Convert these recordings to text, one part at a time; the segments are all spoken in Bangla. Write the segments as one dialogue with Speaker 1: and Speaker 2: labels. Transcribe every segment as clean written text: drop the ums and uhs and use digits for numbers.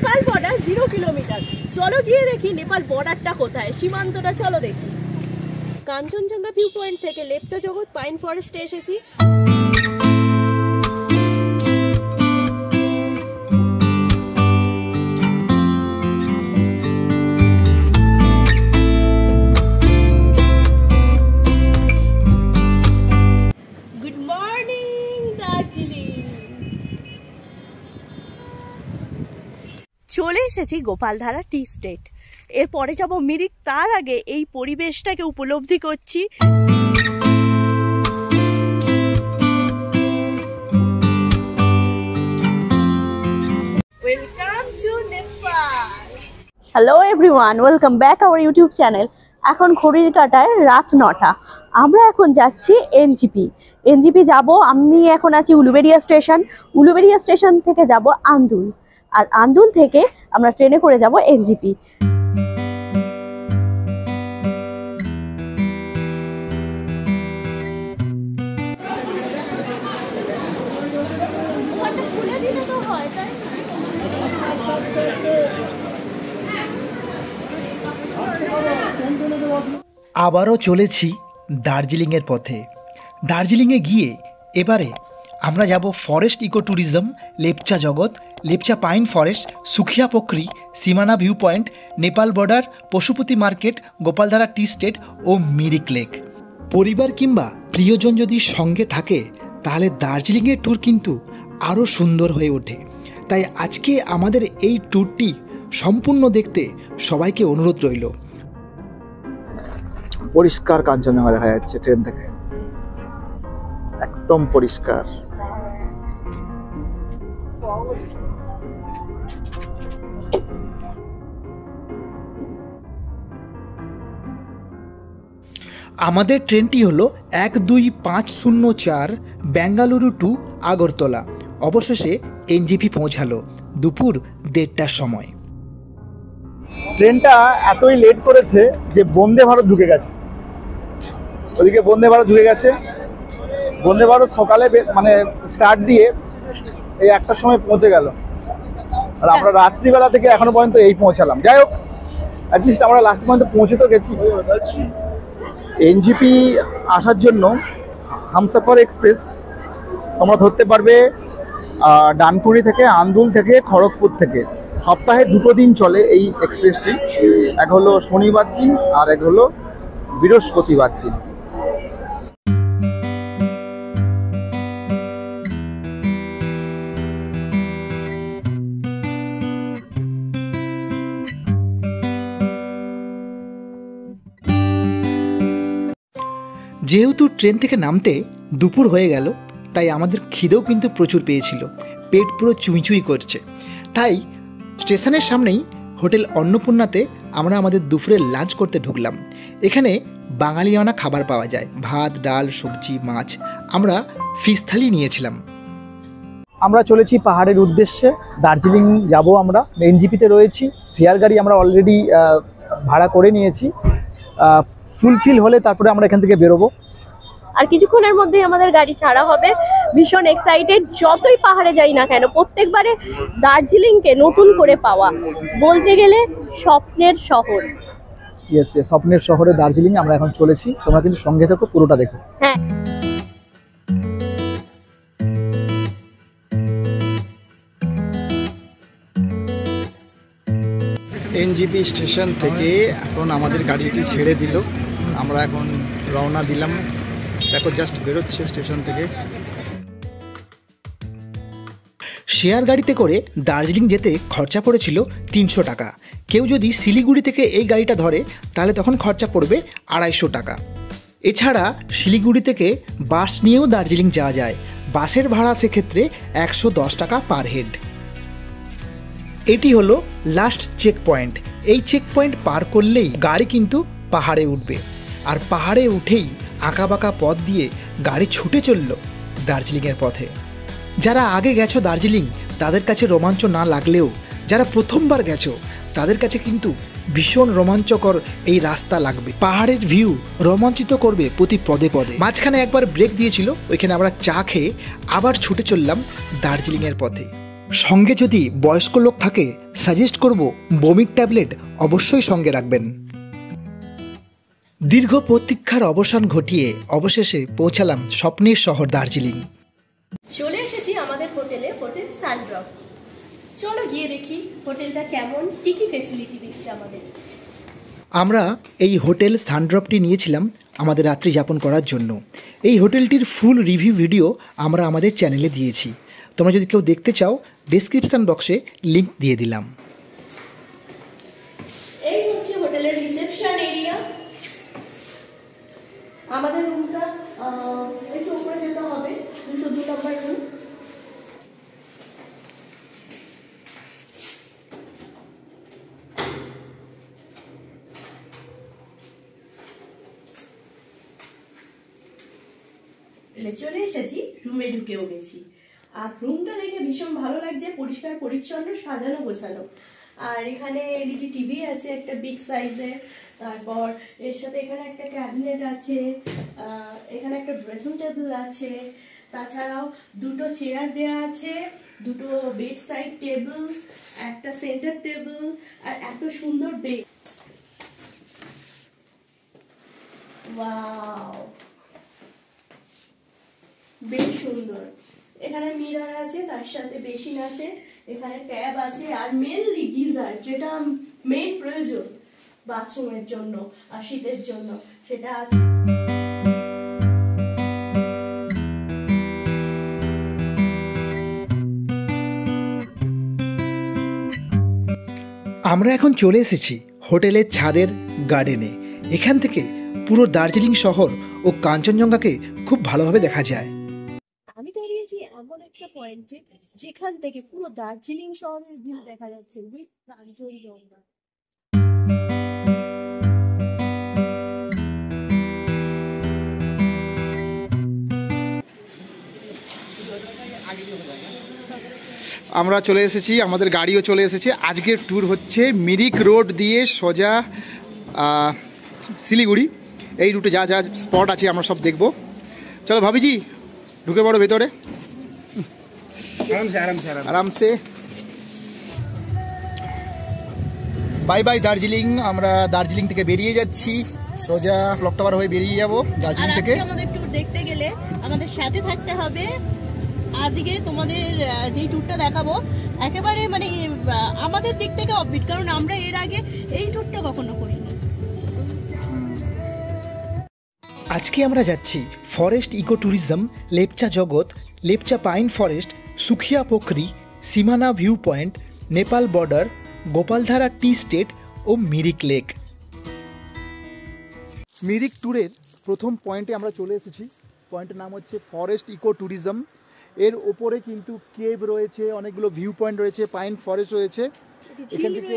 Speaker 1: Nepal border 0 kilometre. চলো গিয়ে দেখি নেপাল বর্ডারটা কোথায়, সীমান্তটা চলো দেখি। কাঞ্চনজঙ্ঘা ভিউ পয়েন্ট থেকে লেপচা জগৎ পাইন ফরেস্টে এসেছি। চলে এসেছি গোপালধারা টি স্টেট। এরপরে যাব মিরিক, তার আগে এই পরিবেশটাকে উপলব্ধি করছি। Welcome to Nepal. Hello everyone, welcome back our YouTube channel. এখন ঘড়ির কাঁটায় রাত 9টা। আমরা এখন যাচ্ছি এনজিপি যাব। আমি এখন আছি উলুবেড়িয়া স্টেশন। উলুবেড়িয়া স্টেশন থেকে যাব আন্দুল, আর আন্দুল থেকে আমরা ট্রেনে করে যাব এনজিপি।
Speaker 2: আবারও চলেছি দার্জিলিংয়ের পথে। দার্জিলিংয়ে গিয়ে এবারে আমরা যাব forest eco tourism, Lepcha Jagat, Lepcha pine forest, Sukhia Pokhri, Simana view point, Nepal border, Pashupati market, Gopaldhara tea estate ও মিরিক লেক। পরিবার কিংবা প্রিয়জন যদি সঙ্গে থাকে তাহলে দার্জিলিংয়ের ট্যুর কিন্তু আরও সুন্দর হয়ে ওঠে। তাই আজকে আমাদের এই ট্যুরটি সম্পূর্ণ দেখতে সবাইকে অনুরোধ রইল।
Speaker 3: পরিষ্কার কাঞ্চনজঙ্ঘা দেখা যাচ্ছে ট্রেন থেকে, একদম পরিষ্কার।
Speaker 2: আমাদের ট্রেনটি হলো 12504 বেঙ্গালুরু টু আগরতলা। অবশেষে এনজিপি পৌঁছালো দুপুর 1:30টার সময়।
Speaker 3: ট্রেনটা এতই লেট করেছে যে বন্দে ভারত ঢুকে গেছে, ওদিকে বন্দে ভারত ঢুকে গেছে। বন্দে ভারত সকালে মানে স্টার্ট দিয়ে এই 1টার সময় পৌঁছে গেল, আর আমরা রাত্রিবেলা থেকে এখনো পর্যন্ত এই পৌঁছালাম। যাই হোক, অ্যাটলিস্ট আমরা লাস্ট পর্যন্ত পৌঁছে তো গেছি। এনজিপি আসার জন্য হামসফর এক্সপ্রেস তোমরা ধরতে পারবে ডানকুনি থেকে, আন্দুল থেকে, খড়গপুর থেকে। সপ্তাহে 2 দিন চলে এই এক্সপ্রেসটি, এক হলো শনিবার দিন আর এক হলো বৃহস্পতিবার দিন।
Speaker 2: যেহেতু ট্রেন থেকে নামতে দুপুর হয়ে গেল, তাই আমাদের খিদেও কিন্তু প্রচুর পেয়েছিল, পেট পুরো চুইচুই করছে। তাই স্টেশনের সামনেই হোটেল অন্নপূর্ণাতে আমরা আমাদের দুপুরের লাঞ্চ করতে ঢুকলাম। এখানে বাঙালিয়ানা খাবার পাওয়া যায়, ভাত, ডাল, সবজি, মাছ। আমরা ফিশ থালি নিয়েছিলাম।
Speaker 3: আমরা চলেছি পাহাড়ের উদ্দেশ্যে, দার্জিলিং যাব। আমরা এনজিপিতে রয়েছি, শেয়ার গাড়ি আমরা অলরেডি ভাড়া করে নিয়েছি। ফুলফিল হলে তারপরে আমরা এখান থেকে বেরোবো।
Speaker 1: আর কিছুক্ষণের মধ্যেই আমাদের গাড়ি ছাড়া হবে। ভীষণ এক্সাইটেড। যতই পাহাড়ে যাই না কেন, প্রত্যেকবারে দার্জিলিংকে নতুন করে পাওয়া, বলতে গেলে স্বপ্নের শহর।
Speaker 3: ইয়েস, স্বপ্নের শহরে দার্জিলিং আমরা এখন চলেছি। তোমরা কিন্তু সঙ্গে থেকো, পুরোটা দেখো।
Speaker 1: হ্যাঁ,
Speaker 2: এনজিপি স্টেশন থেকে এখন আমাদের গাড়িটি ছেড়ে দিল। আমরা এখন রওনা দিলাম। দেখো জাস্ট বেরোচ্ছে স্টেশন থেকে। শেয়ার গাড়িতে করে দার্জিলিং যেতে খরচা পড়েছিল 300 টাকা। কেউ যদি শিলিগুড়ি থেকে এই গাড়িটা ধরে তাহলে তখন খরচা পড়বে 250 টাকা। এছাড়া শিলিগুড়ি থেকে বাস নিয়েও দার্জিলিং যাওয়া যায়। বাসের ভাড়া সেক্ষেত্রে 110 টাকা পার হেড। এটি হলো লাস্ট চেক পয়েন্ট। এই চেক পয়েন্ট পার করলেই গাড়ি কিন্তু পাহাড়ে উঠবে, আর পাহাড়ে উঠেই আঁকাবাঁকা পথ দিয়ে গাড়ি ছুটে চলল দার্জিলিংয়ের পথে। যারা আগে গেছো দার্জিলিং তাদের কাছে রোমাঞ্চ না লাগলেও যারা প্রথমবার গেছো তাদের কাছে কিন্তু ভীষণ রোমাঞ্চকর এই রাস্তা লাগবে। পাহাড়ের ভিউ রোমাঞ্চিত করবে প্রতি পদে পদে। মাঝখানে একবার ব্রেক দিয়েছিল, ওইখানে আমরা চা খেয়ে আবার ছুটে চললাম দার্জিলিংয়ের পথে। সঙ্গে যদি বয়স্ক লোক থাকে সাজেস্ট করব বমির ট্যাবলেট অবশ্যই সঙ্গে রাখবেন। দীর্ঘ প্রতীক্ষার অবসান ঘটিয়ে অবশেষে পৌঁছালাম স্বপ্নের শহর দার্জিলিং।
Speaker 1: চলে এসেছি আমাদের হোটেলে, হোটেল সানড্রপ। চলো গিয়ে দেখি হোটেলটা কেমন, কি কি ফেসিলিটি দিচ্ছে আমাদের।
Speaker 2: আমরা এই হোটেল সানড্রপটি নিয়েছিলাম আমাদের রাত্রি যাপন করার জন্য। এই হোটেলটির ফুল রিভিউ ভিডিও আমরা আমাদের চ্যানেলে দিয়েছি, তোমরা যদি কেউ দেখতে চাও ডেসক্রিপশন বক্সে লিংক দিয়ে দিলাম।
Speaker 1: এই হচ্ছে হোটেলের রিসেপশন এরিয়া। আমাদের রুমটা একটু উপরে যেতে হবে, 202 নম্বর রুম। চলে এসেছি, রুমে ঢুকেও গেছি। আর রুমটা দেখে ভীষণ ভালো লাগছে, পরিষ্কার পরিচ্ছন্ন, সাজানো গোছানো। আর এখানে এলইডি টিভি আছে একটা বিগ সাইজের, তারপর এর সাথে এখানে একটা ক্যাবিনেট আছে, এখানে একটা ড্রেসিং টেবিল আছে, তাছাড়াও দুটো চেয়ার দেয়া আছে, দুটো বেড সাইড টেবিল, একটা সেন্টার টেবিল, আর এত সুন্দর বেড। ওয়াও, বেশ সুন্দর। এখানে মিরর আছে, তার সাথে বেসিন আছে, এখানে ট্যাব আছে, আর মেনলি গিজার, যেটা মেইন প্রয়োজন বাথরুমের জন্য আর শীতের জন্য, সেটা আছে।
Speaker 2: আমরা এখন চলে এসেছি হোটেলের ছাদের গার্ডেনে। এখান থেকে পুরো দার্জিলিং শহর ও কাঞ্চনজঙ্ঘাকে খুব ভালোভাবে দেখা যায়।
Speaker 1: আমি দাঁড়িয়েছি এমন একটা পয়েন্টে যেখান থেকে পুরো দার্জিলিং শহরের ভিউ দেখা যাচ্ছে উইথ কাঞ্চনজঙ্ঘা।
Speaker 3: আমরা চলে এসেছি, আমাদের গাড়িও চলে এসেছে। আজকের ট্যুর হচ্ছে মিরিক রোড দিয়ে সোজা শিলিগুড়ি। এই রুটে যা যা স্পট আছে আমরা সব দেখব। চলো ভাবিজি, ঢুকে পড়ো ভেতরে আরামসে। Bye bye Darjeeling. আমরা দার্জিলিং থেকে বেরিয়ে যাচ্ছি, সোজা ক্লক টাওয়ার হয়ে বেরিয়ে যাব দার্জিলিং থেকে।
Speaker 1: আমাদের ট্যুর দেখতে গেলে আমাদের সাথে থাকতে হবে। আজকে তোমাদের যেই ট্যুরটা দেখাবো একেবারে মানে আমাদের দিক থেকে অফবিট, কারণ আমরা এর আগে এই ট্যুরটা কখনো করিনি।
Speaker 2: আজকে আমরা যাচ্ছি forest eco tourism, Lepcha Jagat, Lepcha pine forest, Sukhia Pokhri, Simana view point, Nepal border, Gopaldhara tea estate ও মিরিক লেক।
Speaker 3: মিরিক ট্যুরের প্রথম পয়েন্টে আমরা চলে এসেছি। পয়েন্টের নাম হচ্ছে ফরেস্ট ইকো ট্যুরিজম। এর ওপরে কিন্তু কেভ রয়েছে, অনেকগুলো ভিউ পয়েন্ট রয়েছে, পাইন ফরেস্ট রয়েছে, এখান থেকে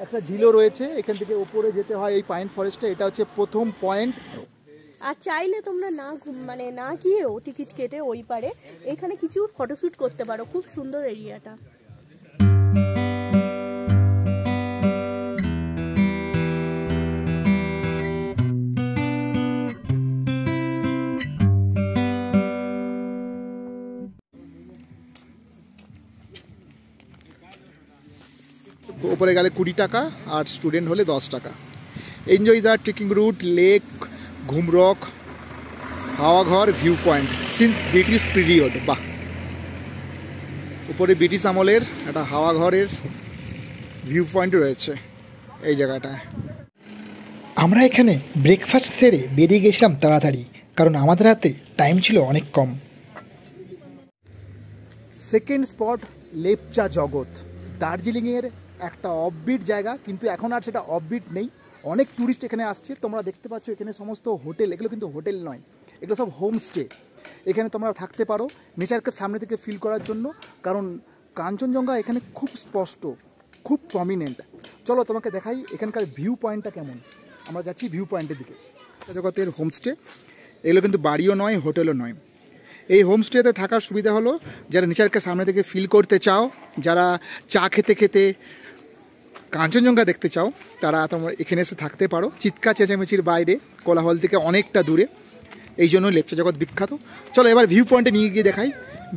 Speaker 3: একটা ঝিলও রয়েছে। এখান থেকে ওপরে যেতে হয় এই পাইন ফরেস্টে। এটা হচ্ছে প্রথম পয়েন্ট।
Speaker 1: আর চাইলে তোমরা না গিয়েও টিকিট কেটে ওই পারে এখানে কিছু ফটোশ্যুট করতে পারো, খুব সুন্দর এরিয়াটা।
Speaker 3: ওপরে গেলে 20 টাকা আর স্টুডেন্ট হলে 10 টাকা। Enjoy the trekking route, lake, Ghoom Rock, Hawaghar, view point since British period. বাহ, উপরে ব্রিটিশ আমলের একটা হাওয়াঘরের ভিউ পয়েন্ট রয়েছে এই জায়গাটায়।
Speaker 2: আমরা এখানে ব্রেকফাস্ট সেরে বেরিয়ে গেছিলাম তাড়াতাড়ি, কারণ আমাদের হাতে টাইম ছিল অনেক কম।
Speaker 3: সেকেন্ড স্পট লেপচা জগৎ, দার্জিলিংয়ের একটা অফবিট জায়গা, কিন্তু এখন আর সেটা অফবিট নেই। অনেক ট্যুরিস্ট এখানে আসছে, তোমরা দেখতে পাচ্ছ এখানে সমস্ত হোটেল। এগুলো কিন্তু হোটেল নয়, এগুলো সব হোমস্টে। এখানে তোমরা থাকতে পারো নেচারকে সামনে থেকে ফিল করার জন্য, কারণ কাঞ্চনজঙ্ঘা এখানে খুব স্পষ্ট, খুব প্রমিনেন্ট। চলো তোমাকে দেখাই এখানকার ভিউ পয়েন্টটা কেমন। আমরা যাচ্ছি ভিউ পয়েন্টের দিকে। জগতের হোমস্টে, এগুলো কিন্তু বাড়িও নয়, হোটেলও নয়। এই হোমস্টেতে থাকার সুবিধা হলো যারা নেচারকে সামনে থেকে ফিল করতে চাও, যারা চা খেতে খেতে কাঞ্চনজঙ্ঘা দেখতে চাও, তারা তোমরা এখানে এসে থাকতে পারো। চিৎকার চেঁচামেচির বাইরে, কোলাহল থেকে অনেকটা দূরে, এই জন্য লেপচা জগৎ বিখ্যাত। চলো এবার ভিউ পয়েন্টে নিয়ে গিয়ে দেখাই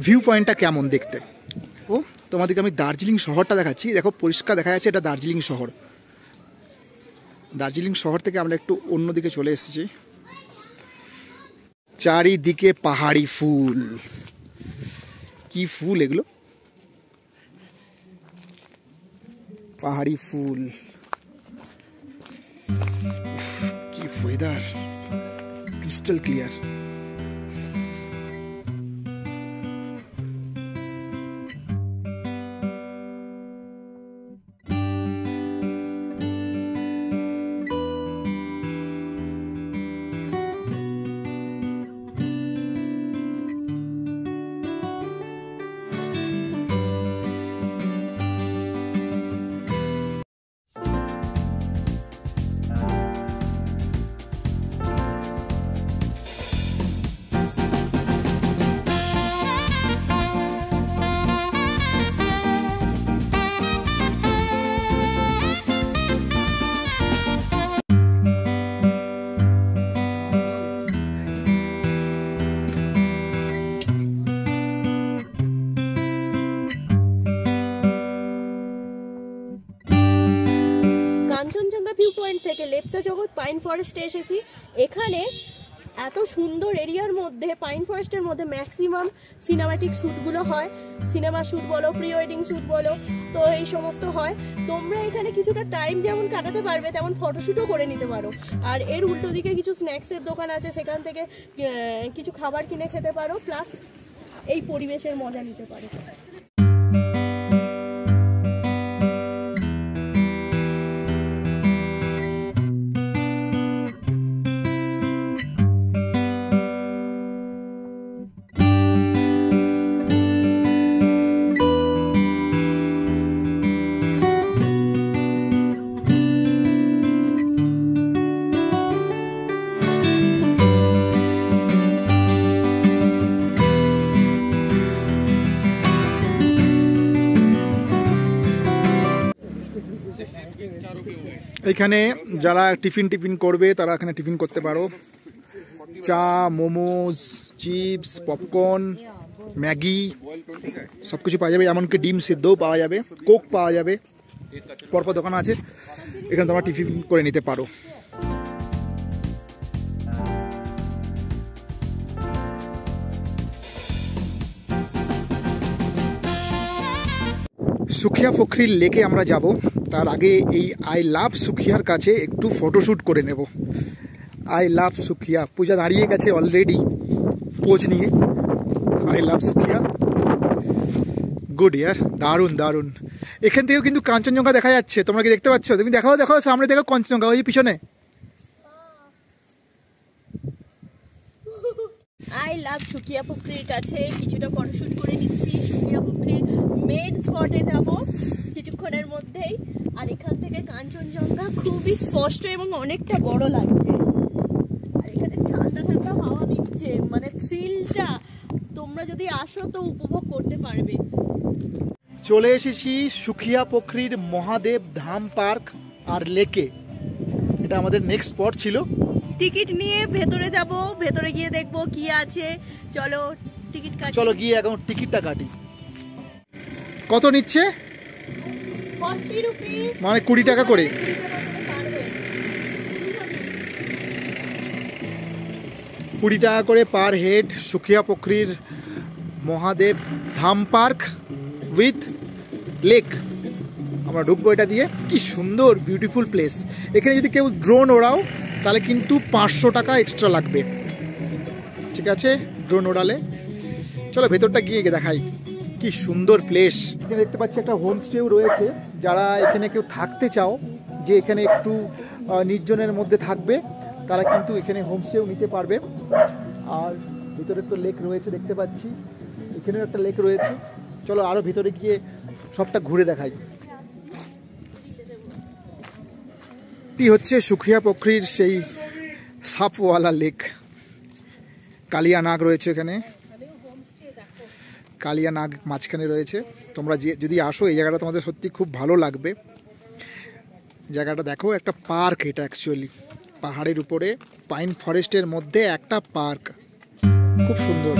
Speaker 3: ভিউ পয়েন্টটা কেমন দেখতে। ও
Speaker 2: তোমাদেরকে আমি দার্জিলিং শহরটা দেখাচ্ছি। দেখো পরিষ্কার দেখা যাচ্ছে এটা দার্জিলিং শহর। দার্জিলিং শহর থেকে আমরা একটু অন্যদিকে চলে এসেছি। চারিদিকে পাহাড়ি ফুল, কি ফুল এগুলো, পাহাড়ি ফুল, কি weather, crystal clear.
Speaker 1: Kanchenjunga view point থেকে লেপচা জগৎ পাইন ফরেস্টে এসেছি। এখানে এত সুন্দর এরিয়ার মধ্যে, পাইন ফরেস্টের মধ্যে ম্যাক্সিমাম সিনেম্যাটিক শ্যুটগুলো হয়। সিনেমা শ্যুট বলো, প্রি ওয়েডিং শ্যুট বলো, তো এই সমস্ত হয়। তোমরা এখানে কিছুটা টাইম যেমন কাটাতে পারবে, তেমন ফটোশ্যুটও করে নিতে পারো। আর এর উল্টো দিকে কিছু স্ন্যাক্সের দোকান আছে, সেখান থেকে কিছু খাবার কিনে খেতে পারো, প্লাস এই পরিবেশের মজা নিতে পারো।
Speaker 2: এখানে যারা টিফিন করবে তারা এখানে টিফিন করতে পারো। চা, মোমোজ, চিপস, পপকর্ন, ম্যাগি সব কিছু পাওয়া যাবে, এমনকি ডিম সিদ্ধও পাওয়া যাবে, কোক পাওয়া যাবে। পরপর দোকান আছে, এখানে তোমরা টিফিন করে নিতে পারো। সুখিয়া পোখরির লেকে আমরা যাব, তার আগে এই আই লাভ সুখিয়ার কাছে একটু ফটোশ্যুট করে নেব। আই লাভ সুখিয়া, পূজা দাঁড়িয়ে গেছে অলরেডি পোজ নিয়ে। আই লাভ সুখিয়া, গুড ইয়ার, দারুণ দারুণ। এখান থেকেও কিন্তু কাঞ্চনজঙ্ঘা দেখা যাচ্ছে, তোমরা কি দেখতে পাচ্ছ? তুমি দেখাও দেখাও, সামনে দেখো কাঞ্চনজঙ্ঘা, ওই পিছনে।
Speaker 1: আই লাভ সুখিয়া পোখরির কাছে কিছুটা ফটোশ্যুট করে নিচ্ছি। সুখিয়া পোখরির মেন স্পটে যাব কিছুক্ষণের মধ্যেই। আর এখান থেকে কাঞ্চনজঙ্ঘা খুবই স্পষ্ট এবং অনেকটা বড় লাগছে। আর এখানে ঠান্ডা ঠান্ডা হাওয়া দিচ্ছে, মানে থ্রিলটা তোমরা যদি আসো তো উপভোগ করতে পারবে।
Speaker 2: চলে এসেছি সুখিয়া পোখরির মহাদেব ধাম পার্ক আর লেকে। এটা আমাদের নেক্সট স্পট ছিল।
Speaker 1: টিকিট নিয়ে ভেতরে যাব, ভেতরে গিয়ে দেখবো কি আছে। চলো টিকিট কাটি।
Speaker 2: চলো গিয়ে এখন টিকিটটা কাটি। কত নিচ্ছে?
Speaker 1: 40 রুপিস,
Speaker 2: মানে 20 টাকা করে। 20 টাকা করে পার হেড। সুখিয়া পোখরির Mahadev Dham park with lake. আমরা ঢুকবো এটা দিয়ে। কি সুন্দর বিউটিফুল প্লেস। এখানে যদি কেউ ড্রোন ওড়াও তাহলে কিন্তু 500 টাকা এক্সট্রা লাগবে, ঠিক আছে, ড্রোন ওড়ালে। চলো ভেতরটা গিয়ে দেখাই, কি সুন্দর প্লেস। এখানে দেখতে পাচ্ছি একটা হোমস্টেও রয়েছে। যারা এখানে কেউ থাকতে চাও, যে এখানে একটু নির্জনের মধ্যে থাকবে, তারা কিন্তু এখানে হোমস্টেও নিতে পারবে। আর ভিতরে তো লেক রয়েছে দেখতে পাচ্ছি, এখানেও একটা লেক রয়েছে। চলো আরও ভিতরে গিয়ে সবটা ঘুরে দেখাই। এটি হচ্ছে সুখিয়া পোখরির সেই সাপওয়ালা লেক। কালিয়া নাগ রয়েছে এখানে, কালিয়া নাগ মাঝখানে রয়েছে। তোমরা যদি আসো এই জায়গাটা তোমাদের সত্যি খুব ভালো লাগবে। জায়গাটা দেখো, একটা পার্ক এটা অ্যাকচুয়ালি, পাহাড়ের উপরে পাইন ফরেস্টের মধ্যে একটা পার্ক, খুব সুন্দর।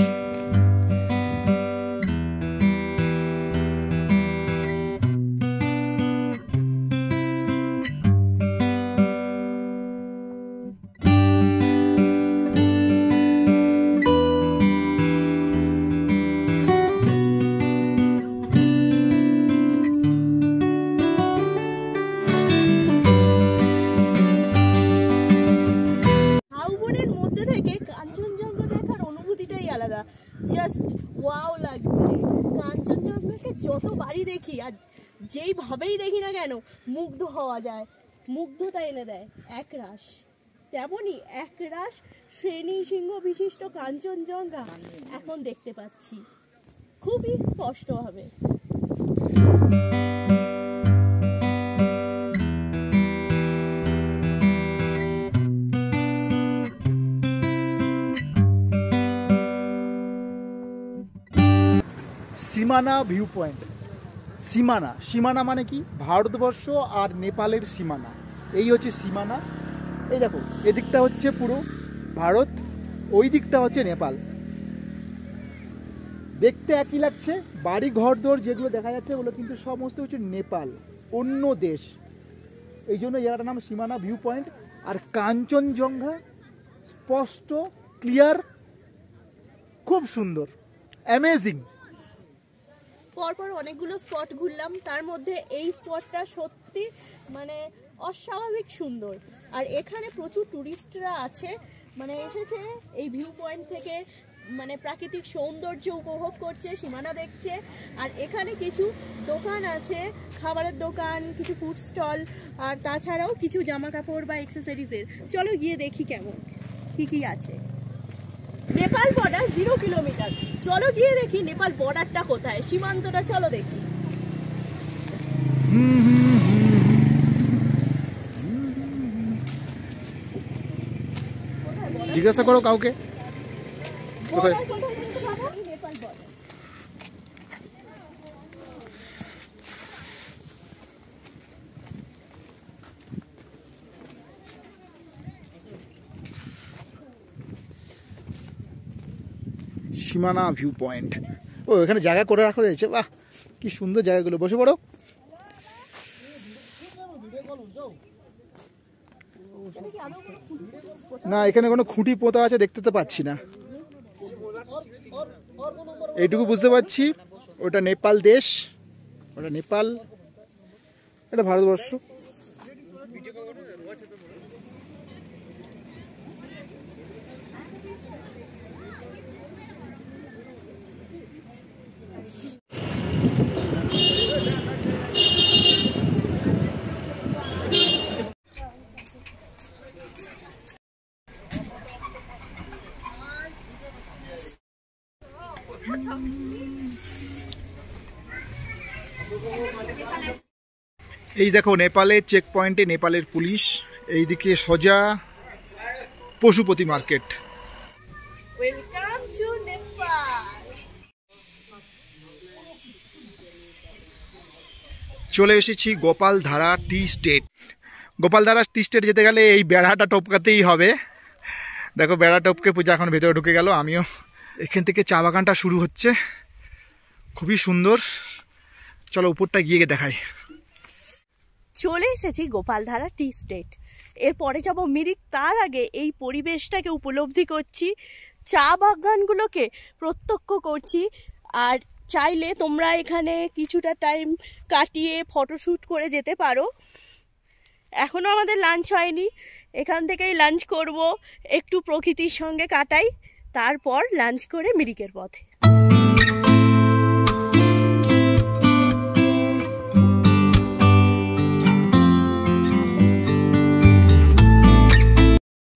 Speaker 1: যেভাবেই দেখি না কেন মুগ্ধ হওয়া যায়, মুগ্ধতা এনে দেয় একরাশ। তেমনই একরাশ শ্রেণী সিংহ বিশিষ্ট কাঞ্চনজঙ্ঘা এখন দেখতে পাচ্ছি খুবই স্পষ্টভাবে।
Speaker 3: সীমানা ভিউ পয়েন্ট। সীমানা, সীমানা মানে কি? ভারতবর্ষ আর নেপালের সীমানা। এই হচ্ছে সীমানা। এই দেখো, এদিকটা হচ্ছে পুরো ভারত, ওই দিকটা হচ্ছে নেপাল। দেখতে একই লাগছে, বাড়ি ঘর দোর যেগুলো দেখা যাচ্ছে ওগুলো কিন্তু সমস্ত হচ্ছে নেপাল, অন্য দেশ। এই জন্য জায়গাটার নাম সীমানা ভিউ পয়েন্ট। আর কাঞ্চনজঙ্ঘা স্পষ্ট, ক্লিয়ার, খুব সুন্দর, অ্যামেজিং।
Speaker 1: পরপর অনেকগুলো স্পট ঘুরলাম, তার মধ্যে এই স্পটটা সত্যি মানে অস্বাভাবিক সুন্দর। আর এখানে প্রচুর টুরিস্টরা আছে, মানে এসেছে এই ভিউ পয়েন্ট থেকে মানে প্রাকৃতিক সৌন্দর্য উপভোগ করছে, সীমানা দেখছে। আর এখানে কিছু দোকান আছে, খাবারের দোকান, কিছু ফুড স্টল, আর তাছাড়াও কিছু জামা কাপড় বা অ্যাক্সেসরিজের। চলো গিয়ে দেখি কেমন কি আছে। Nepal border 0 kilometre. চলো গিয়ে দেখি নেপাল বর্ডারটা কোথায়, সীমান্তটা চলো দেখি।
Speaker 3: জিজ্ঞাসা করো কাউকে কোথায়।
Speaker 1: নেপাল বর্ডার।
Speaker 3: সীমানা ভিউ পয়েন্ট। ও এখানে জায়গা করে রাখা রয়েছে, বাহ কি সুন্দর জায়গাগুলো, বসে পড়ো। না এখানে কোনো খুঁটি পোতা আছে দেখতে তো পাচ্ছি না, এইটুকু বুঝতে পারছি। ওটা নেপাল দেশ, ওটা নেপাল, এটা ভারতবর্ষ। এই দেখো নেপালের চেক পয়েন্টে নেপালের পুলিশ, এইদিকে সোজা Pashupati market.
Speaker 1: Welcome to Nepal.
Speaker 3: চলে এসেছি Gopaldhara tea state. Gopaldhara tea state যেতে গেলে এই বেড়াটা টপকাতেই হবে। দেখো বেড়া টপকে পূজা এখন ভেতরে ঢুকে গেল, আমিও। এখান থেকে চা বাগানটা শুরু হচ্ছে, খুবই সুন্দর। চলো উপরটা গিয়ে দেখাই।
Speaker 1: চলে এসেছি গোপালধারা টি স্টেট, এরপরে যাব মিরিক। তার আগে এই পরিবেশটাকে উপলব্ধি করছি, চা বাগানগুলোকে প্রত্যক্ষ করছি। আর চাইলে তোমরা এখানে কিছুটা টাইম কাটিয়ে ফটোশ্যুট করে যেতে পারো। এখনও আমাদের লাঞ্চ হয়নি, এখান থেকেই লাঞ্চ করব, একটু প্রকৃতির সঙ্গে কাটাই, তারপর লাঞ্চ করে মিরিকের পথে।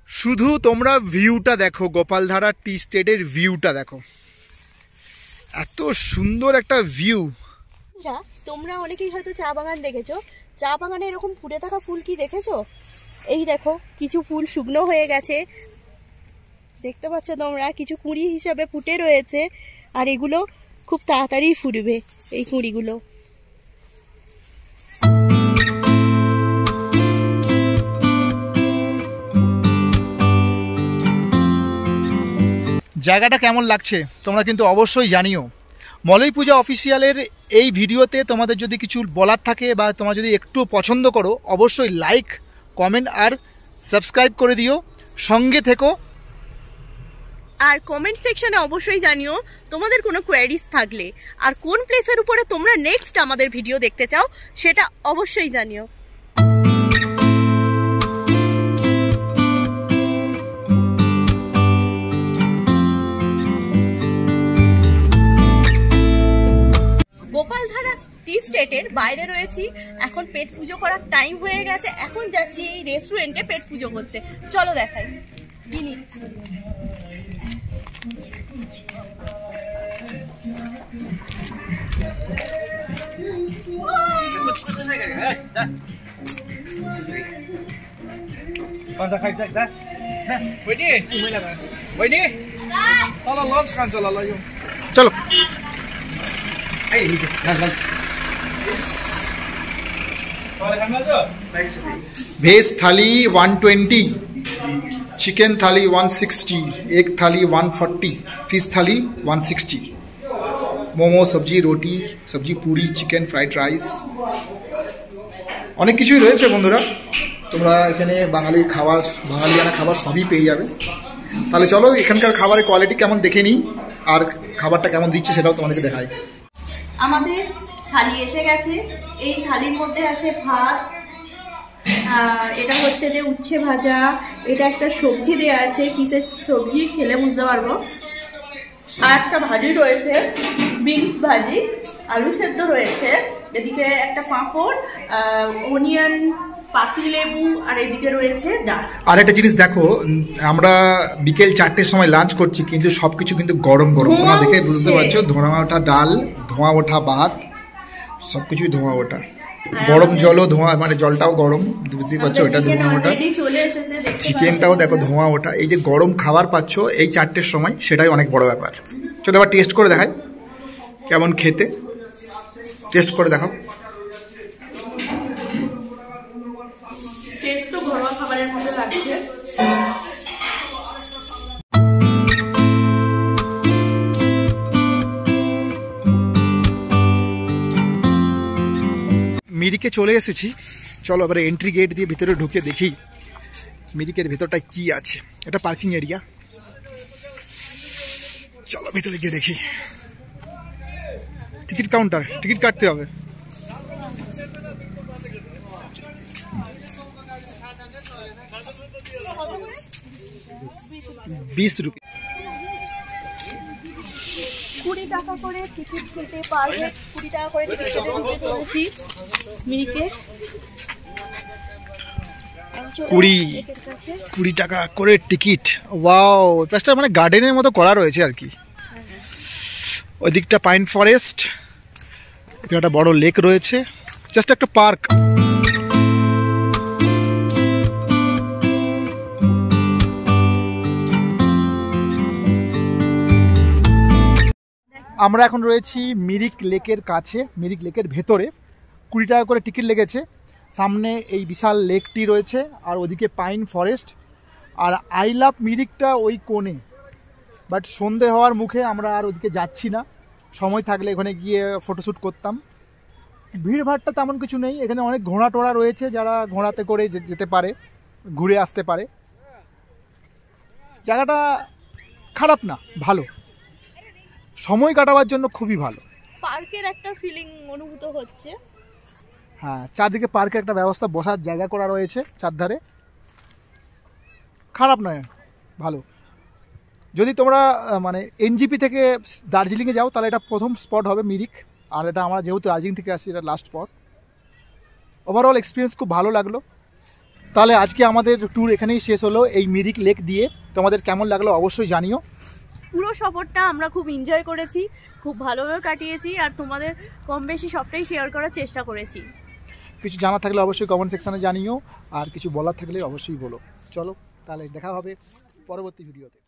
Speaker 3: শুধু তোমরা ভিউটা দেখো, গোপালধারা টি স্টেটের ভিউটা দেখো, এত সুন্দর একটা ভিউ।
Speaker 1: তোমরা অনেকেই হয়তো চা বাগান দেখেছো, চা বাগানে এরকম ফুটে থাকা ফুল কি দেখেছো? এই দেখো কিছু ফুল শুকনো হয়ে গেছে, দেখতে পাচ্ছ তোমরা, কিছু কুঁড়ি হিসাবে ফুটে রয়েছে। আর এগুলো খুব তাড়াতাড়ি ফুটবে, এই কুঁড়িগুলো।
Speaker 3: জায়গাটা কেমন লাগছে তোমরা কিন্তু অবশ্যই জানিও। মলয় পূজা অফিসিয়ালের এই ভিডিওতে তোমাদের যদি কিছু বলার থাকে বা তোমরা যদি একটু পছন্দ করো, অবশ্যই লাইক, কমেন্ট আর সাবস্ক্রাইব করে দিও, সঙ্গে থেকো।
Speaker 1: আর কমেন্ট সেকশনে অবশ্যই জানিও তোমাদের কোনো কোয়ারিজ থাকলে, আর কোন প্লেসের উপরে তোমরা নেক্সট আমাদের ভিডিও দেখতে চাও সেটা অবশ্যই জানিও। গোপালধারা টি টি স্টেটের বাইরে রয়েছি। এখন পেট পুজো করার টাইম হয়ে গেছে, এখন যাচ্ছি এই রেস্টুরেন্টে পেট পুজো করতে। চলো দেখাই কি নিচ্ছি।
Speaker 3: Masa kayak dah. Nah, Wendy, Wendy, tolong launch kan চলো লাইও। চলো। এই নিচে। ভেজ থালি 120, চিকেন থালি 160, এগ থালি 140, ফিশ থালি 160, মোমো, সবজি, রুটি, সবজি, পুরি, চিকেন, ফ্রাইড রাইস, অনেক কিছুই রয়েছে বন্ধুরা। তোমরা এখানে বাঙালিয়ানা খাবার সবই পেয়ে যাবে। তাহলে চলো এখানকার খাবারের কোয়ালিটি কেমন দেখে নিই, আর খাবারটা কেমন দিচ্ছে সেটাও তোমাদেরকে দেখাই।
Speaker 1: আমাদের থালি এসে গেছে। এই থালির মধ্যে আছে ভাত, এটা হচ্ছে যে উচ্ছে ভাজা, এটা একটা সবজি দেওয়া আছে, কিসের সবজি খেলে বুঝতে পারবো, আর একটা ভাজি রয়েছে, বিনস ভাজি, আলু সেদ্ধ রয়েছে, এদিকে একটা পাঁপড়, অনিয়ন, পাতি লেবু, আর এদিকে রয়েছে ডাল।
Speaker 3: আর একটা জিনিস দেখো, আমরা বিকেল 4টের সময় লাঞ্চ করছি, কিন্তু সবকিছু কিন্তু গরম গরম। তোমরা দেখে বুঝতে পারছো, ধোঁয়া ওঠা ডাল, ধোঁয়া ওঠা ভাত, সবকিছুই ধোঁয়া ওঠা, গরম জলও ধোঁয়া, মানে জলটাও গরম, বুঝতেই পারছো, এটা ধোঁয়া ওঠা। চিকেনটাও দেখো ধোঁয়া ওঠা। এই যে গরম খাবার পাচ্ছ এই 4টের সময়, সেটাই অনেক বড় ব্যাপার। চলো এবার টেস্ট করে দেখাই কেমন খেতে। টেস্ট করে দেখাও।
Speaker 1: টেস্ট তো ঘরোয়া খাবারের মতো লাগছে।
Speaker 3: মিরিকে চলে এসেছি। চলো এবারে এন্ট্রি গেট দিয়ে ভিতরে ঢুকে দেখি মিরিকের ভিতরটা কি আছে। এটা পার্কিং এরিয়া। চলো ভিতরে গিয়ে দেখি। টিকিট কাউন্টার, টিকিট কাটতে হবে। ₹20।
Speaker 1: 20 টাকা করে টিকিট কেটে পারবে, 20 টাকা করে টিকিট কেটে ঢুকে পড়েছি মিরিকে।
Speaker 3: 20 টাকা করে টিকিট। ওয়াও, প্লাসটা মানে গার্ডেনের মতো করা রয়েছে আর কি। ওই দিকটা পাইন ফরেস্ট, এখানে একটা বড় লেক রয়েছে, জাস্ট একটা পার্ক। আমরা এখন রয়েছি মিরিক লেকের কাছে, মিরিক লেকের ভেতরে। 20 টাকা করে টিকিট লেগেছে। সামনে এই বিশাল লেকটি রয়েছে, আর ওদিকে পাইন ফরেস্ট, আর আই লাভ মিরিকটা ওই কোণে। বাট সন্ধে হওয়ার মুখে আমরা আর ওদিকে যাচ্ছি না। সময় থাকলে এখানে গিয়ে ফটোশ্যুট করতাম। ভিড়ভাড়টা তেমন কিছু নেই। এখানে অনেক ঘোড়া টোড়া রয়েছে, যারা ঘোড়াতে করে যেতে পারে, ঘুরে আসতে পারে। জায়গাটা খারাপ না, ভালো, সময় কাটাবার জন্য খুবই ভালো।
Speaker 1: পার্কের একটা ফিলিং অনুভূত হচ্ছে।
Speaker 3: হ্যাঁ, চারদিকে পার্কের একটা ব্যবস্থা, বসার জায়গা করা রয়েছে চারধারে। খারাপ নয়, ভালো। যদি তোমরা মানে এনজিপি থেকে দার্জিলিংয়ে যাও, তাহলে এটা প্রথম স্পট হবে মিরিক। আর এটা আমরা যেহেতু দার্জিলিং থেকে আসছি, এটা লাস্ট স্পট। ওভারঅল এক্সপিরিয়েন্স খুব ভালো লাগলো। তাহলে আজকে আমাদের ট্যুর এখানেই শেষ হলো, এই মিরিক লেক দিয়ে। তোমাদের কেমন লাগলো অবশ্যই জানিও।
Speaker 1: পুরো সফরটা আমরা খুব এনজয় করেছি, খুব ভালোভাবে কাটিয়েছি, আর তোমাদের কম বেশি সবটাই শেয়ার করার চেষ্টা করেছি।
Speaker 3: কিছু জানা থাকলে অবশ্যই কমেন্ট সেকশানে জানিও, আর কিছু বলার থাকলে অবশ্যই বলো। চলো তাহলে দেখা হবে পরবর্তী ভিডিওতে।